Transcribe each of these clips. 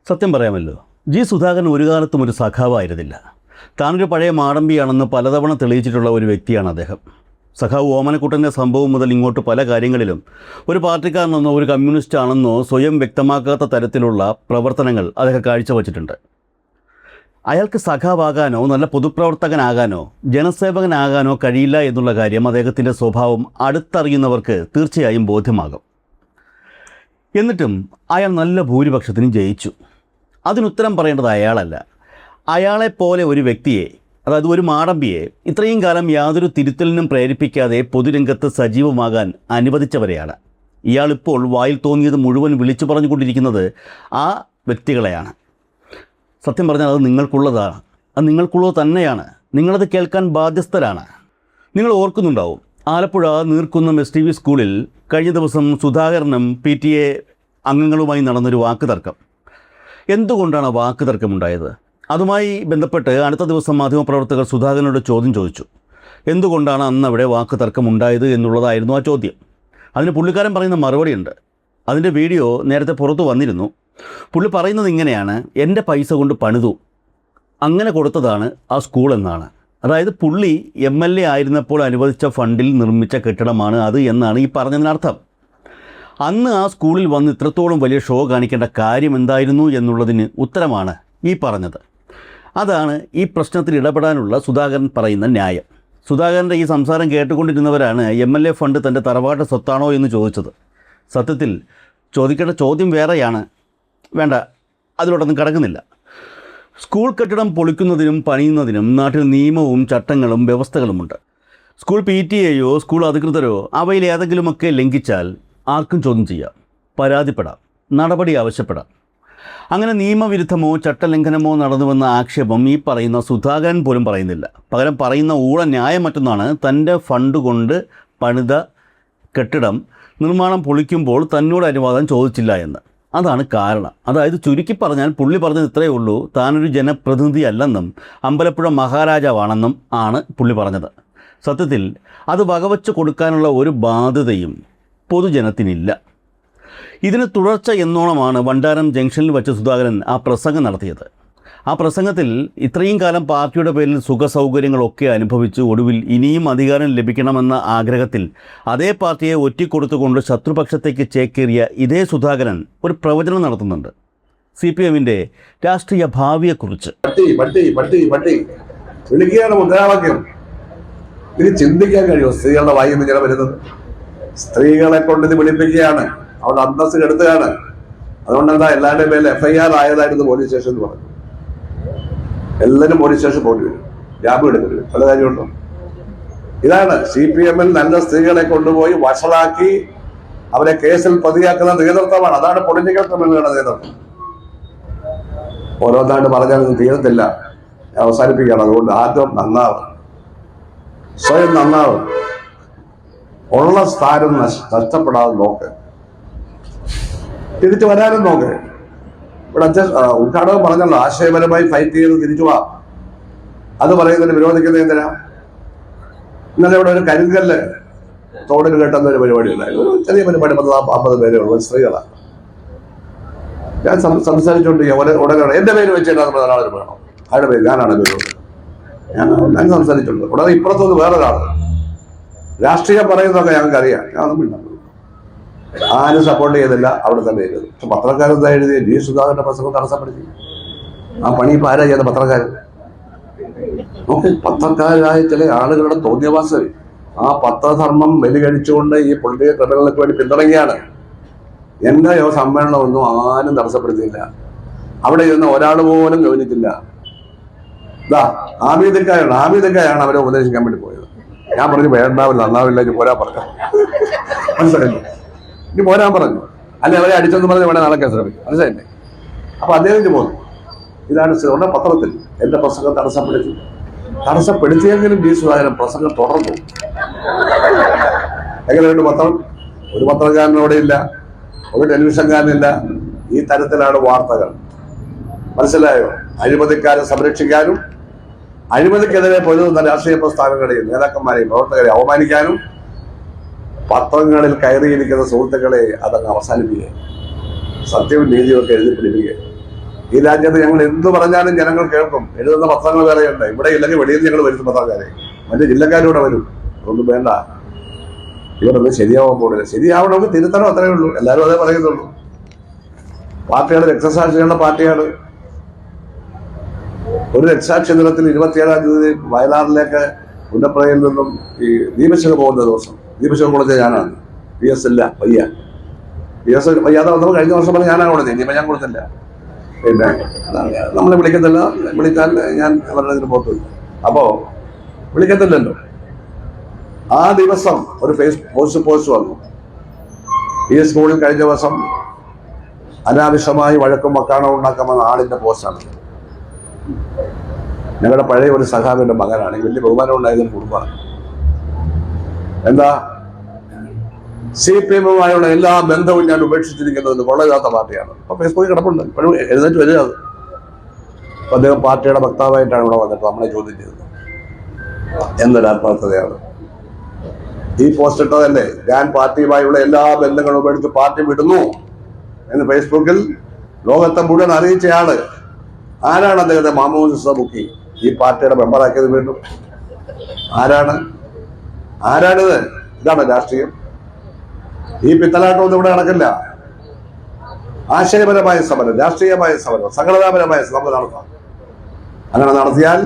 സത്യം പറയാമല്ലോ, ജി സുധാകരൻ ഒരു കാലത്തും ഒരു സഖാവായിരുന്നില്ല. താനൊരു പഴയ മാടമ്പിയാണെന്ന് പലതവണ തെളിയിച്ചിട്ടുള്ള ഒരു വ്യക്തിയാണ് അദ്ദേഹം. സഖാവ് ഓമനക്കുട്ടൻ്റെ സംഭവം മുതൽ ഇങ്ങോട്ട് പല കാര്യങ്ങളിലും ഒരു പാർട്ടിക്കാരനെന്നോ ഒരു കമ്മ്യൂണിസ്റ്റ് ആണെന്നോ സ്വയം വ്യക്തമാക്കാത്ത തരത്തിലുള്ള പ്രവർത്തനങ്ങൾ അദ്ദേഹം കാഴ്ചവച്ചിട്ടുണ്ട്. അയാൾക്ക് സഖാവാകാനോ നല്ല പൊതുപ്രവർത്തകനാകാനോ ജനസേവകനാകാനോ കഴിയില്ല എന്നുള്ള കാര്യം അദ്ദേഹത്തിൻ്റെ സ്വഭാവം അടുത്തറിയുന്നവർക്ക് തീർച്ചയായും ബോധ്യമാകും. എന്നിട്ടും അയാൾ നല്ല ഭൂരിപക്ഷത്തിനും ജയിച്ചു. അതിനുത്തരം പറയേണ്ടത് അയാളല്ല. അയാളെപ്പോലെ ഒരു വ്യക്തിയെ, അതായത് ഒരു മാടമ്പിയെ, ഇത്രയും കാലം യാതൊരു തിരുത്തലിനും പ്രേരിപ്പിക്കാതെ പൊതുരംഗത്ത് സജീവമാകാൻ അനുവദിച്ചവരെയാണ്. ഇയാളിപ്പോൾ വായിൽ തോന്നിയത് മുഴുവൻ വിളിച്ചു പറഞ്ഞുകൊണ്ടിരിക്കുന്നത് ആ വ്യക്തികളെയാണ്. സത്യം പറഞ്ഞാൽ അത് നിങ്ങൾക്കുള്ളതാണ്, അത് നിങ്ങൾക്കുള്ളത് തന്നെയാണ്. നിങ്ങളത് കേൾക്കാൻ ബാധ്യസ്ഥരാണ്. നിങ്ങൾ ഓർക്കുന്നുണ്ടാവും, ആലപ്പുഴ നീർക്കുന്നം STV സ്കൂളിൽ കഴിഞ്ഞ ദിവസം സുധാകരനും PTA അംഗങ്ങളുമായി നടന്നൊരു വാക്കുതർക്കം. എന്തുകൊണ്ടാണ് വാക്കുതർക്കമുണ്ടായത്? അതുമായി ബന്ധപ്പെട്ട് അടുത്ത ദിവസം മാധ്യമപ്രവർത്തകർ സുധാകരനോട് ചോദ്യം ചോദിച്ചു. എന്തുകൊണ്ടാണ് അന്ന് അവിടെ വാക്കുതർക്കമുണ്ടായത് എന്നുള്ളതായിരുന്നു ആ ചോദ്യം. അതിന് പുള്ളിക്കാരൻ പറയുന്ന മറുപടിയുണ്ട്. അതിൻ്റെ വീഡിയോ നേരത്തെ പുറത്തു വന്നിരുന്നു. പുള്ളി പറയുന്നത് ഇങ്ങനെയാണ്: എൻ്റെ പൈസ കൊണ്ട് പണിതു, അങ്ങനെ കൊടുത്തതാണ് ആ സ്കൂൾ എന്നാണ്. അതായത് പുള്ളി MLA ആയിരുന്നപ്പോൾ അനുവദിച്ച ഫണ്ടിൽ നിർമ്മിച്ച കെട്ടിടമാണ് അത് എന്നാണ് ഈ പറഞ്ഞതിനർത്ഥം. അന്ന് ആ സ്കൂളിൽ വന്ന് ഇത്രത്തോളം വലിയ ഷോ കാണിക്കേണ്ട കാര്യം എന്തായിരുന്നു എന്നുള്ളതിന് ഉത്തരമാണ് ഈ പറഞ്ഞത്. അതാണ് ഈ പ്രശ്നത്തിൽ ഇടപെടാനുള്ള സുധാകരൻ പറയുന്ന ന്യായം. സുധാകരൻ്റെ ഈ സംസാരം കേട്ടുകൊണ്ടിരുന്നവരാണ് MLA ഫണ്ട് തൻ്റെ തറവാട്ട് സ്വത്താണോ എന്ന് ചോദിച്ചത്. സത്യത്തിൽ ചോദിക്കേണ്ട ചോദ്യം വേറെയാണ്. വേണ്ട, അതിലോട്ടൊന്നും കടക്കുന്നില്ല. സ്കൂൾ കെട്ടിടം പൊളിക്കുന്നതിനും പണിയുന്നതിനും നാട്ടിൽ നിയമവും ചട്ടങ്ങളും വ്യവസ്ഥകളുമുണ്ട്. സ്കൂൾ PTA സ്കൂൾ അധികൃതരോ അവയിൽ ഏതെങ്കിലുമൊക്കെ ലംഘിച്ചാൽ ആർക്കും ചോദ്യം ചെയ്യാം, പരാതിപ്പെടാം, നടപടി ആവശ്യപ്പെടാം. അങ്ങനെ നിയമവിരുദ്ധമോ ചട്ടലംഘനമോ നടന്നുവെന്ന ആക്ഷേപം ഈ പറയുന്ന സുധാകരൻ പോലും പറയുന്നില്ല. പകരം പറയുന്ന ഊഴ ന്യായം മറ്റൊന്നാണ്: തൻ്റെ ഫണ്ട് കൊണ്ട് പണിത കെട്ടിടം നിർമ്മാണം പൊളിക്കുമ്പോൾ തന്നോട് അനുവാദം ചോദിച്ചില്ല എന്ന്. അതാണ് കാരണം. അതായത് ചുരുക്കി പറഞ്ഞാൽ പുള്ളി പറഞ്ഞത് ഇത്രയേ ഉള്ളൂ: താനൊരു ജനപ്രതിനിധി അല്ലെന്നും അമ്പലപ്പുഴ മഹാരാജാവാണെന്നും ആണ് പുള്ളി പറഞ്ഞത്. സത്യത്തിൽ അത് വകവച്ച് കൊടുക്കാനുള്ള ഒരു ബാധ്യതയും പൊതുജനത്തിനില്ല. ഇതിന് തുടർച്ച എന്നോണമാണ് വണ്ടാരം ജംഗ്ഷനിൽ വച്ച് സുധാകരൻ ആ പ്രസംഗം നടത്തിയത്. ആ പ്രസംഗത്തിൽ ഇത്രയും കാലം പാർട്ടിയുടെ പേരിൽ സുഖസൗകര്യങ്ങളൊക്കെ അനുഭവിച്ച് ഒടുവിൽ ഇനിയും അധികാരം ലഭിക്കണമെന്ന ആഗ്രഹത്തിൽ അതേ പാർട്ടിയെ ഒറ്റിക്കൊടുത്തുകൊണ്ട് ശത്രുപക്ഷത്തേക്ക് ചേക്കേറിയ ഇതേ സുധാകരൻ ഒരു പ്രവചനം നടത്തുന്നുണ്ട് CPMന്റെ രാഷ്ട്രീയ ഭാവിയെക്കുറിച്ച്. ചിന്തിക്കാൻ കഴിയുമോ? സ്ത്രീകളുടെ വായിൽ നിന്ന് ഇങ്ങനെ വരുന്നത് സ്ത്രീകളെ കൊണ്ട് ഇത് വിളിപ്പിക്കുകയാണ്, അവിടെ അന്തസ്സ് കെടുത്തുകയാണ്. അതുകൊണ്ട് എന്താ എല്ലാവരുടെയും പേരിൽ FIR ആയതായിരുന്നു പോലീസ് സ്റ്റേഷൻ എന്ന് പറഞ്ഞു. എല്ലാവരും പോലീസ് സ്റ്റേഷൻ പോകേണ്ടി വരും, ജാമ്യം എടുക്കേണ്ടി വരും, പല കാര്യമുണ്ടോ? ഇതാണ് CPMൽ നല്ല സ്ത്രീകളെ കൊണ്ടുപോയി വഷളാക്കി അവരെ കേസിൽ പ്രതിയാക്കുന്ന നേതൃത്വമാണ്. അതാണ് പൊളിറ്റിക്കൽ ക്രിമിനലുകളുടെ നേതൃത്വം. ഓരോന്നായിട്ട് പറഞ്ഞാൽ തീരത്തില്ല, അവസാനിപ്പിക്കുകയാണ്. അതുകൊണ്ട് ആദ്യം നന്നാവും, സ്വയം നന്നാവും, ഉള്ള സ്ഥാനം നഷ്ടപ്പെടാതെ നോക്ക്, തിരിച്ചു വരാനും നോക്ക്. ഇവിടെ ഉദ്ഘാടകം പറഞ്ഞല്ലോ, ആശയപരമായി ഫൈറ്റ് ചെയ്ത് തിരിച്ചു പോവാ. അത് പറയുന്നതിന് വിരോധിക്കുന്നത് എന്തിനാ? ഇന്നലെ ഇവിടെ ഒരു കരിങ്കല്ല് തോടിൽ കെട്ടുന്ന ഒരു പരിപാടി ഉണ്ടായിരുന്നു. ഒരു ചെറിയ പരിപാടി, 50 പേരേ ഉള്ളൂ, സ്ത്രീകളാണ്. ഞാൻ സംസാരിച്ചുകൊണ്ടിരിക്കുക. ഉടനെ എന്റെ പേര് വെച്ചിട്ടാണ് ഒരാളൊരു വേണം, അയാളുടെ പേര് ഞാനാണ് ഞാൻ സംസാരിച്ചിട്ടുണ്ട്. ഉടനെ ഇപ്പുറത്തൊന്ന് വേറൊരാൾ രാഷ്ട്രീയം പറയുന്നതൊക്കെ ഞങ്ങൾക്കറിയാം. ഞാനൊന്നും ഇല്ല, ആരും സപ്പോർട്ട് ചെയ്തില്ല, അവിടെ തന്നെ ചെയ്തത്. പക്ഷെ പത്രക്കാരെന്താ എഴുതി? ജി സുധാകരന്റെ പ്രസംഗം തടസ്സപ്പെടുത്തി. ആ പണി ഇപ്പം ആരാ ചെയ്യുന്ന? പത്രക്കാരൻ. നോക്ക്, പത്രക്കാരായ ചില ആളുകളുടെ തോന്നിയവാസം, ആ പത്രധർമ്മം ബലികഴിച്ചുകൊണ്ട് ഈ പൊളിറ്റിക്കൽ ക്രിമിനലുകൾക്ക് വേണ്ടി പിന്തുണങ്ങിയാണ്. എന്റെ സമ്മേളനമൊന്നും ആരും തടസ്സപ്പെടുത്തിയില്ല, അവിടെ ഇരുന്ന ഒരാൾ പോലും ഗവനിച്ചില്ല. ഇതാ ആമീദക്കായാണ് അവരെ ഉപദേശിക്കാൻ വേണ്ടി പോയത്. ഞാൻ പറഞ്ഞു വേണ്ടാവില്ല, നന്നാവില്ല, ഇനി പോരാൻ പറഞ്ഞു. മനസ്സിലായില്ലേ? ഇനി പോരാൻ പറഞ്ഞു. അല്ലെ അവരെ അടിച്ചെന്ന് പറഞ്ഞ് ഇവിടെ നടക്കാൻ ശ്രമിക്കും. മനസ്സിലായില്ലേ? അപ്പൊ അദ്ദേഹത്തിന് പോന്നു. ഇതാണ് ഉടനെ പത്രത്തിൽ എന്റെ പ്രസംഗം തടസ്സപ്പെടുത്തിയെങ്കിലും ജി സുധാകരൻ പ്രസംഗം തുടർന്നു. എങ്ങനെയുണ്ട് പത്രം? ഒരു പത്രക്കാരനോടെ ഇല്ല, ഒരു ടെലിവിഷൻകാരനില്ല. ഈ തരത്തിലാണ് വാർത്തകൾ. മനസ്സിലായോ? അഴിമതിക്കാരെ സംരക്ഷിക്കാനും അഴിമതിക്കെതിരെ പൊരുതുന്ന രാഷ്ട്രീയ പ്രസ്ഥാനങ്ങളെയും നേതാക്കന്മാരെയും പ്രവർത്തകരെ അവമാനിക്കാനും പത്രങ്ങളിൽ കയറിയിരിക്കുന്ന സുഹൃത്തുക്കളെ അതങ്ങ് അവസാനിപ്പിക്കുക, സത്യവും നീതിയും ഒക്കെ എഴുതി പിടിപ്പിക്കുക. ഈ രാജ്യത്ത് ഞങ്ങൾ എന്ത് പറഞ്ഞാലും ജനങ്ങൾ കേൾക്കും. എഴുതുന്ന പത്രങ്ങൾ വേറെയുണ്ട്. ഇവിടെ ഇല്ലെങ്കിൽ വെളിയിൽ ഞങ്ങൾ വരുന്ന പത്രക്കാരെ, മറ്റു ജില്ലക്കാരിലൂടെ വരും. അതൊന്നും വേണ്ട. ഇവരൊന്നും ശരിയാവാൻ പോകില്ല. ശരിയാവണമെങ്കിൽ തിരുത്തണം, അത്രയേ ഉള്ളൂ. എല്ലാവരും അതേ പറയുന്നുള്ളൂ. പാർട്ടിയാണ് രക്തസാക്ഷികളുടെ പാർട്ടിയാണ്. ഒരു രക്തസാക്ഷി ദിനത്തിൽ 27-ാം തീയതി വയനാട്ടിലേക്ക് പുന്നപ്രയിൽ നിന്നും ഈ ദീപശിഖ പോകുന്ന ദിവസം, ദീപശിഖ കൊടുത്തത് ഞാനാണ്. PS ഇല്ല, വയ്യ. PS വയ്യാതെ വന്നപ്പോൾ കഴിഞ്ഞ വർഷം പറഞ്ഞ് ഞാനാണ് കൊടുത്തത്. ഇനിയിപ്പോൾ ഞാൻ കൊടുത്തില്ല. പിന്നെ നമ്മളെ വിളിക്കത്തില്ല. വിളിച്ചാൽ ഞാൻ അവരുടെ ഇതിന് പോകത്തില്ല. അപ്പോൾ വിളിക്കത്തില്ലല്ലോ. ആ ദിവസം ഒരു പോസ്റ്റ് വന്നു. ഈ സ്കൂളിൽ കഴിഞ്ഞ ദിവസം അനാവശ്യമായി വഴക്കും മക്കാണോ ഉണ്ടാക്കാമെന്ന ആളിന്റെ പോസ്റ്റാണ്. ഞങ്ങളുടെ പഴയ ഒരു സഖാവിന്റെ മകനാണ്. വലിയ ബഹുമാനം ഉണ്ടായതിന് കുടുംബമാണ്. എന്താ, CPM-യുമായുള്ള എല്ലാ ബന്ധവും ഞാൻ ഉപേക്ഷിച്ചിരിക്കുന്നത് കൊള്ളരുതാത്ത പാർട്ടിയാണ്. അപ്പൊ ഫേസ്ബുക്കിൽ കിടപ്പുണ്ട്. ഇപ്പോഴും എഴുന്നേറ്റ് വരിക. അത് അപ്പൊ അദ്ദേഹം പാർട്ടിയുടെ വക്താവായിട്ടാണ് ഇവിടെ വന്നിട്ട് നമ്മളെ ചോദ്യം ചെയ്തത്. എന്തൊരു ആത്മാർത്ഥതയാണ്. ഈ പോസ്റ്റ് ഇട്ടതല്ലേ, ഞാൻ പാർട്ടിയുമായുള്ള എല്ലാ ബന്ധങ്ങളും ഉപേക്ഷിച്ച് പാർട്ടി വിടുന്നു എന്ന് ഫേസ്ബുക്കിൽ ലോകത്തെ മുഴുവൻ അറിയിച്ചയാള് ആരാണ്? അദ്ദേഹത്തെ മാമൂദ് സബുക്കി ഈ പാർട്ടിയുടെ മെമ്പറാക്കിയത് വീണ്ടും ആരാണിത്? ഇതാണ് രാഷ്ട്രീയം. ഈ പിത്തലാട്ടമൊന്നും ഇവിടെ നടക്കില്ല. ആശയപരമായ സമരം, രാഷ്ട്രീയമായ സമരം, സംഘടനാപരമായ സമരം നടത്താം. അങ്ങനെ നടത്തിയാൽ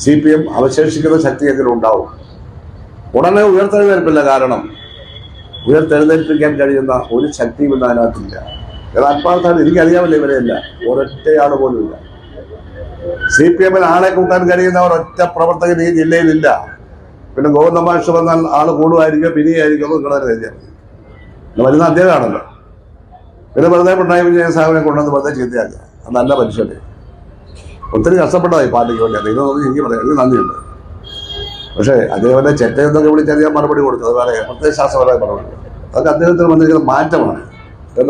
CPM അവശേഷിക്കുന്ന ശക്തിയെങ്കിലും ഉണ്ടാവും. ഉടനെ ഉയർത്തെഴുന്നേൽപ്പില്ല. കാരണം ഉയർത്തെഴുന്നേൽപ്പിക്കാൻ കഴിയുന്ന ഒരു ശക്തിയും ഇന്ന് അതിനകത്തില്ല. ആത്മാർത്ഥാണ്. എനിക്കറിയാമല്ലോ ഇവരെയല്ല, ഒരൊറ്റയാൾ പോലും ഇല്ല. CPM-ൽ ആളെ കൂട്ടാൻ കഴിയുന്ന ഒരൊറ്റ പ്രവർത്തകൻ ഈ ജില്ലയിലില്ല. പിന്നെ ഗോവിന്ദമാഷ് വന്നാൽ ആള് കൂടുമായിരിക്കും, പിരിയായിരിക്കും. നിങ്ങളെ കരുതിയാൽ വരുന്ന അദ്ദേഹമാണല്ലോ. പിന്നെ വെറുതെ പിണറായി വിജയൻ സാഹിബിനെ കൊണ്ടുവന്ന് വെറുതെ ചീത്തയാക്കുക. അത് നല്ല മനുഷ്യനെ. ഒത്തിരി കഷ്ടപ്പെട്ടതായി പാർട്ടിക്ക് വേണ്ടി. ഇതൊന്നും എനിക്ക് പറയാം, എനിക്ക് നന്ദിയുണ്ട്. പക്ഷേ അദ്ദേഹത്തെ ചെറ്റയെന്നൊക്കെ വിളിച്ചാൽ ഞാൻ മറുപടി കൊടുത്തത് വേറെ പ്രത്യയശാസ്ത്രപരമായ മറുപടി. അതൊക്കെ അദ്ദേഹത്തിന് വന്നിരിക്കുന്ന മാറ്റമാണ്.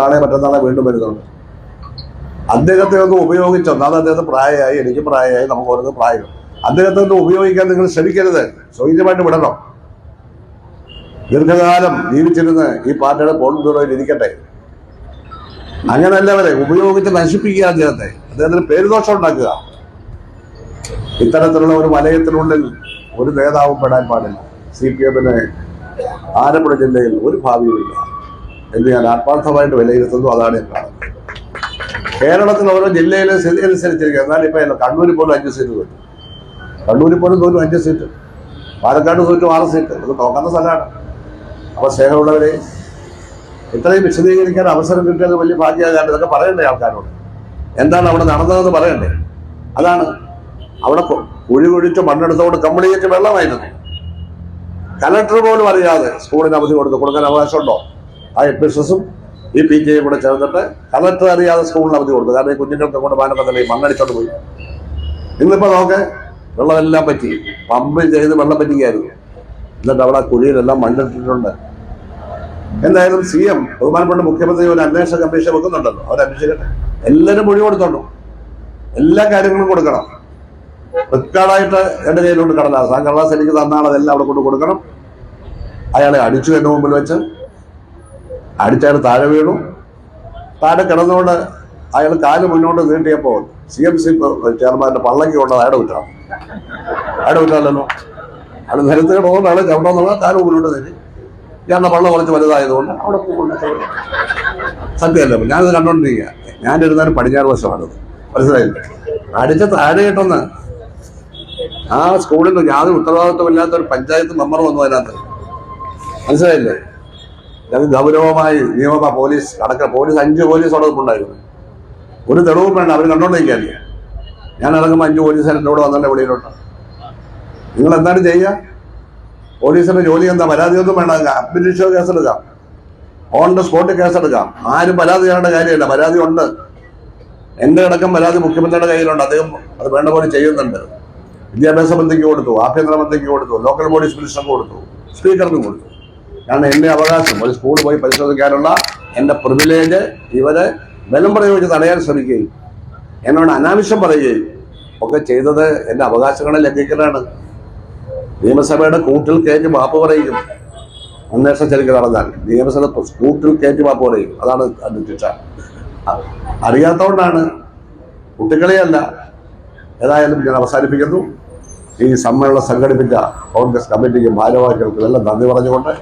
നാളെ മറ്റന്നാളെ വീണ്ടും വരുന്നുണ്ട്. അദ്ദേഹത്തെ ഒന്ന് ഉപയോഗിച്ചോ. ഒന്നാമത് അദ്ദേഹത്തെ പ്രായമായി, എനിക്ക് പ്രായമായി, നമുക്ക് ഓരോന്ന് പ്രായം. അദ്ദേഹത്തെ ഒന്ന് ഉപയോഗിക്കാൻ നിങ്ങൾ ശ്രമിക്കരുത്. സ്വൈര്യമായിട്ട് വിടണം. ദീർഘകാലം ജീവിച്ചിരുന്ന് ഈ പാർട്ടിയുടെ പോളിറ്റ് ബ്യൂറോയിൽ ഇരിക്കട്ടെ. അങ്ങനെയല്ലവരെ ഉപയോഗിച്ച് നശിപ്പിക്കുക. അദ്ദേഹത്തിന് പേരുദോഷം ഉണ്ടാക്കുക. ഇത്തരത്തിലുള്ള ഒരു വലയത്തിനുള്ളിൽ ഒരു നേതാവും പെടാൻ പാടില്ല. CPM-ന് ആലപ്പുഴ ജില്ലയിൽ ഒരു ഭാവിയുമില്ല എന്ന് ഞാൻ ആത്മാർത്ഥമായിട്ട് വിലയിരുത്തുന്നു. അതാണ് ഞാൻ കാണുന്നത്. കേരളത്തിൽ ഓരോ ജില്ലയിലെ സ്ഥിതി അനുസരിച്ചിരിക്കുക. എന്നാൽ ഇപ്പൊ കണ്ണൂരിൽ പോലും 5 സീറ്റ് തോറ്റും. കണ്ണൂരിൽ പോലും തോറ്റും 5 സീറ്റ്. പാലക്കാട് തോറ്റും 6 സീറ്റ്. അത് നോക്കുന്ന സ്ഥലമാണ്. അപ്പൊ സ്നേഹമുള്ളവരെ, ഇത്രയും വിശദീകരിക്കാൻ അവസരം കിട്ടിയത് വലിയ ഭാഗ്യമാണ്. ഇതൊക്കെ പറയണ്ടേ ആൾക്കാരോട്? എന്താണ് അവിടെ നടന്നതെന്ന് പറയണ്ടേ? അതാണ് അവിടെ കുഴി കുഴിച്ച് മണ്ണെടുത്തോട് കംപ്ലീറ്റ് വെള്ളമായിരുന്നു. കലക്ടർ പോലും അറിയാതെ സ്കൂളിന് അവധി കൊടുക്കാൻ അവകാശമുണ്ടോ? ആ FSSും ഈ PTAയും കൂടെ ചേർന്നിട്ട് കലക്ടർ അറിയാതെ സ്കൂളിന് അവധി കൊടുത്തു. കാരണം ഈ കുഞ്ഞുങ്ങൾക്ക് കൊണ്ട് പാനക്കത്തല്ലേ മണ്ണടിച്ചോണ്ട് പോയി. ഇന്നിപ്പോ നോക്കെ വെള്ളമെല്ലാം പറ്റി, പമ്പ് ചെയ്ത് വെള്ളം പറ്റിക്കായിരുന്നു. എന്നിട്ട് അവിടെ കുഴിയിലെല്ലാം മണ്ണിട്ടിട്ടുണ്ട്. എന്തായാലും CM ബഹുമാനപ്പെട്ട മുഖ്യമന്ത്രി ഒരു അന്വേഷണ കമ്മീഷൻ വെക്കുന്നുണ്ടല്ലോ, അവരന്വേഷിക്കട്ടെ. എല്ലാവരും മൊഴി കൊടുത്തോണ്ടു. എല്ലാ കാര്യങ്ങളും കൊടുക്കണം. റെക്കോർഡായിട്ട് എൻ്റെ കയ്യിലോട്ട് കടലാസ്, ആ കടലാസ് എനിക്ക് തന്നാണ് അതെല്ലാം അവിടെ കൊണ്ട് കൊടുക്കണം. അയാളെ അടിച്ചു എൻ്റെ മുമ്പിൽ വെച്ച് അടിച്ചയാൾ താഴെ വീണു. താഴെ കിടന്നുകൊണ്ട് അയാൾ കാല് മുന്നോട്ട് നീട്ടിയപ്പോൾ CMC ചെയർമാന്റെ പള്ളക്ക് കൊണ്ടത് അയാളുടെ കുറ്റാണല്ലോ. അയാൾ നിരത്ത് കിടന്നുകൊണ്ടാണ് ചവിടെന്നുള്ള കാല് മുന്നോട്ട് നീട്ടി. ഞാൻ പള്ള കുറച്ച് വലുതായതുകൊണ്ട് അവിടെ സത്യമല്ല. ഞാനത് കണ്ടോണ്ടിരിക്കുക. ഞാനിരുന്നാലും പടിഞ്ഞാറ് വശമാണത്. മനസ്സിലായില്ല? അടിച്ച താഴെ കിട്ടുന്ന ആ സ്കൂളിൽ യാതൊരു ഉത്തരവാദിത്വമില്ലാത്ത ഒരു പഞ്ചായത്ത് മെമ്പർ വന്നു അതിനകത്ത്. മനസ്സിലായില്ലേ? അത് ഗൗരവമായി പോലീസ് 5 പോലീസ് അവിടെ ഉണ്ടായിരുന്നു. ഒരു തെളിവും വേണ്ട, അവർ കണ്ടോണ്ടിരിക്കാനില്ല. ഞാൻ ഇറങ്ങുമ്പോൾ 5 പോലീസുകാർ എൻ്റെ കൂടെ വന്നെ വെളിയിലോട്ട്. നിങ്ങൾ എന്താണ് ചെയ്യുക? പോലീസിന്റെ ജോലി എന്താ? പരാതിയൊന്നും വേണ്ട. അഡ്മിനിസ്ട്രേറ്റീവ് കേസെടുക്കാം, ഓൺ ദ സ്പോട്ട് കേസെടുക്കാം. ആരും പരാതി ചെയ്യേണ്ട കാര്യമില്ല. പരാതി ഉണ്ട്. എൻ്റെ അടക്കം പരാതി മുഖ്യമന്ത്രിയുടെ കയ്യിലുണ്ട്. അദ്ദേഹം അത് വേണ്ട പോലെ ചെയ്യുന്നുണ്ട്. വിദ്യാഭ്യാസ മന്ത്രിക്ക് കൊടുത്തു, ആഭ്യന്തര മന്ത്രിക്ക് കൊടുത്തു, ലോക്കൽ ബോഡീസ് മിനിസ്റ്റർക്ക് കൊടുത്തു, സ്പീക്കറിനും കൊടുത്തു. കാരണം എൻ്റെ അവകാശം ഒരു സ്കൂളിൽ പോയി പരിശോധിക്കാനുള്ള എൻ്റെ പ്രിവിലേജ് ഇവരെ ബലം പ്രയോഗിച്ച് തടയാൻ ശ്രമിക്കുകയും എന്നോട് അനാവശ്യം പറയുകയും ഒക്കെ ചെയ്തത് എൻ്റെ അവകാശങ്ങളെ ലംഘിക്കലാണ്. നിയമസഭയുടെ കൂട്ടിൽ കയറ്റി മാപ്പ് പറയും. അന്വേഷണ ചെറുക്ക് നടന്നാൽ നിയമസഭ കൂട്ടിൽ കയറ്റി മാപ്പ് പറയും. അതാണ് ശിക്ഷ. അറിയാത്തതുകൊണ്ടാണ്, കുട്ടികളെയല്ല. ഏതായാലും ഞാൻ അവസാനിപ്പിക്കുന്നു. ഈ സമ്മേളനം സംഘടിപ്പിച്ച കോൺഗ്രസ് കമ്മിറ്റിക്കും ഭാരവാഹികൾക്കും എല്ലാം നന്ദി പറഞ്ഞുകൊണ്ട്